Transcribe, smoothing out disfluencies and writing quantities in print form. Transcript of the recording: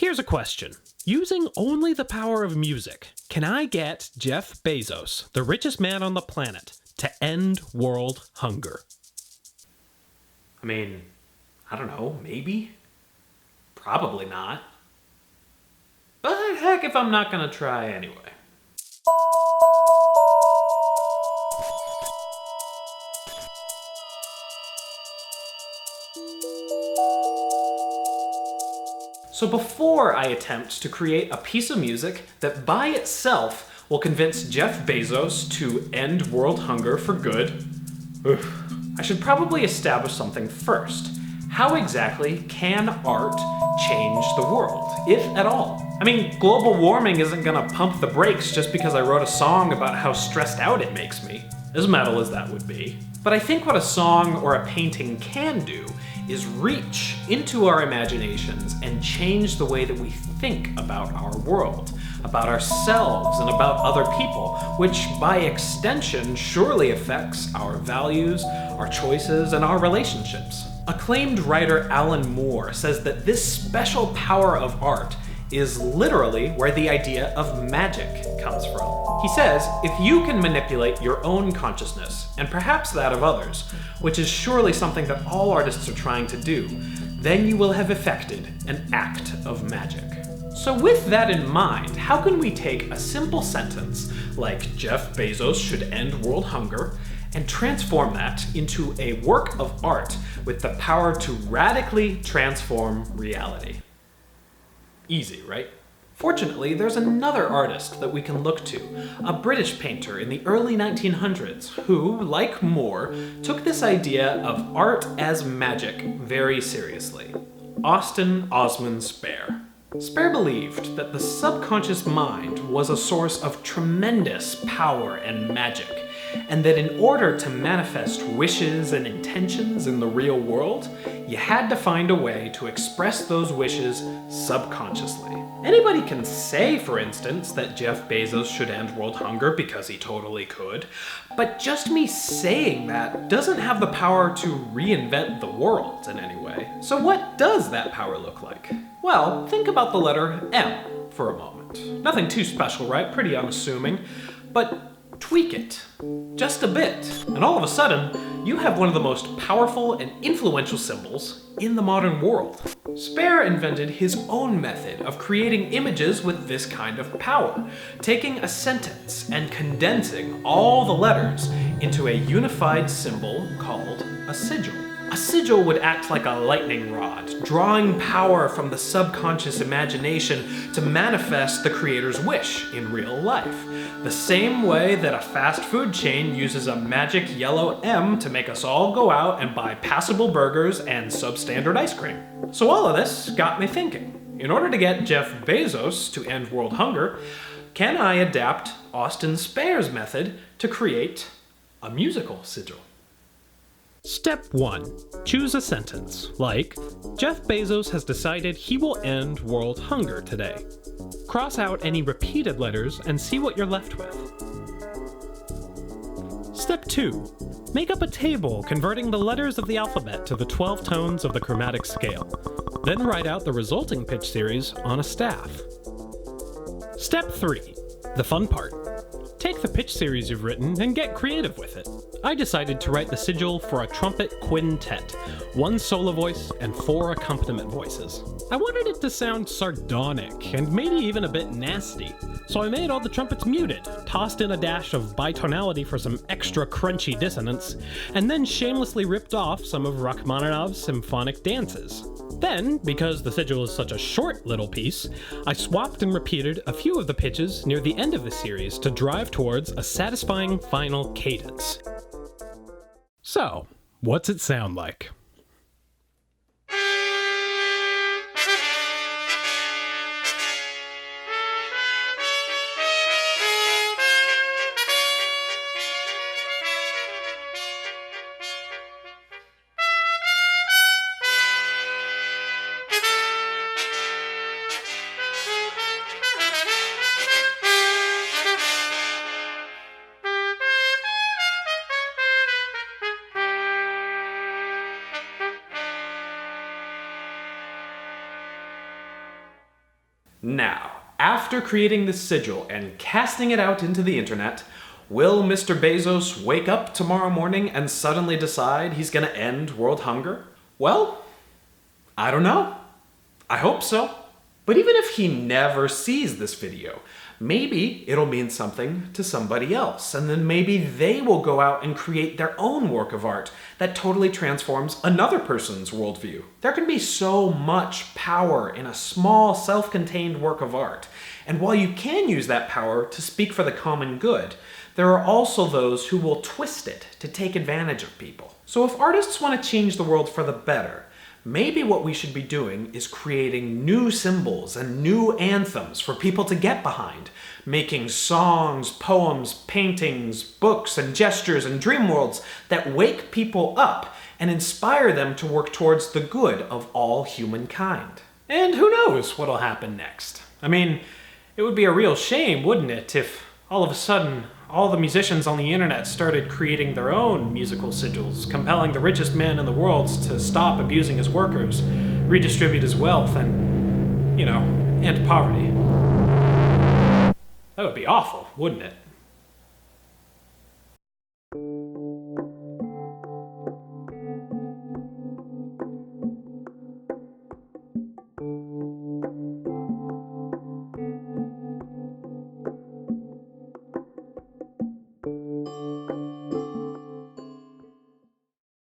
Here's a question. Using only the power of music, can I get Jeff Bezos, the richest man on the planet, to end world hunger? I mean, I don't know, maybe? Probably not. But heck if I'm not gonna try anyway. So before I attempt to create a piece of music that by itself will convince Jeff Bezos to end world hunger for good, I should probably establish something first. How exactly can art change the world, if at all? I mean, global warming isn't gonna pump the brakes just because I wrote a song about how stressed out it makes me, as metal as that would be. But I think what a song or a painting can do is reach into our imaginations and change the way that we think about our world, about ourselves, and about other people, which by extension surely affects our values, our choices, and our relationships. Acclaimed writer Alan Moore says that this special power of art is literally where the idea of magic comes from. He says, if you can manipulate your own consciousness, and perhaps that of others, which is surely something that all artists are trying to do, then you will have effected an act of magic. So with that in mind, how can we take a simple sentence like Jeff Bezos should end world hunger and transform that into a work of art with the power to radically transform reality? Easy, right? Fortunately, there's another artist that we can look to, a British painter in the early 1900s who, like Moore, took this idea of art as magic very seriously. Austin Osman Spare. Spare believed that the subconscious mind was a source of tremendous power and magic, and that in order to manifest wishes and intentions in the real world, you had to find a way to express those wishes subconsciously. Anybody can say, for instance, that Jeff Bezos should end world hunger because he totally could, but just me saying that doesn't have the power to reinvent the world in any way. So what does that power look like? Well, think about the letter M for a moment. Nothing too special, right? Pretty unassuming, but tweak it just a bit, and all of a sudden, you have one of the most powerful and influential symbols in the modern world. Spare invented his own method of creating images with this kind of power, taking a sentence and condensing all the letters into a unified symbol called a sigil. A sigil would act like a lightning rod, drawing power from the subconscious imagination to manifest the creator's wish in real life. The same way that a fast food chain uses a magic yellow M to make us all go out and buy passable burgers and substandard ice cream. So all of this got me thinking. In order to get Jeff Bezos to end world hunger, can I adapt Austin Spare's method to create a musical sigil? Step 1. Choose a sentence, like, Jeff Bezos has decided he will end world hunger today. Cross out any repeated letters and see what you're left with. Step 2. Make up a table converting the letters of the alphabet to the 12 tones of the chromatic scale. Then write out the resulting pitch series on a staff. Step 3. The fun part. Take the pitch series you've written and get creative with it. I decided to write the sigil for a trumpet quintet, 1 solo voice and 4 accompaniment voices. I wanted it to sound sardonic and maybe even a bit nasty, so I made all the trumpets muted, tossed in a dash of bitonality for some extra crunchy dissonance, and then shamelessly ripped off some of Rachmaninoff's symphonic dances. Then, because the sigil is such a short little piece, I swapped and repeated a few of the pitches near the end of the series to drive towards a satisfying final cadence. So, what's it sound like? Now, after creating this sigil and casting it out into the internet, will Mr. Bezos wake up tomorrow morning and suddenly decide he's gonna end world hunger? Well, I don't know. I hope so. But even if he never sees this video, maybe it'll mean something to somebody else, and then maybe they will go out and create their own work of art that totally transforms another person's worldview. There can be so much power in a small, self-contained work of art, and while you can use that power to speak for the common good, there are also those who will twist it to take advantage of people. So if artists want to change the world for the better, maybe what we should be doing is creating new symbols and new anthems for people to get behind, making songs, poems, paintings, books, and gestures and dream worlds that wake people up and inspire them to work towards the good of all humankind. And who knows what'll happen next? I mean, it would be a real shame, wouldn't it, if all of a sudden all the musicians on the internet started creating their own musical sigils, compelling the richest man in the world to stop abusing his workers, redistribute his wealth, and, end poverty. That would be awful, wouldn't it?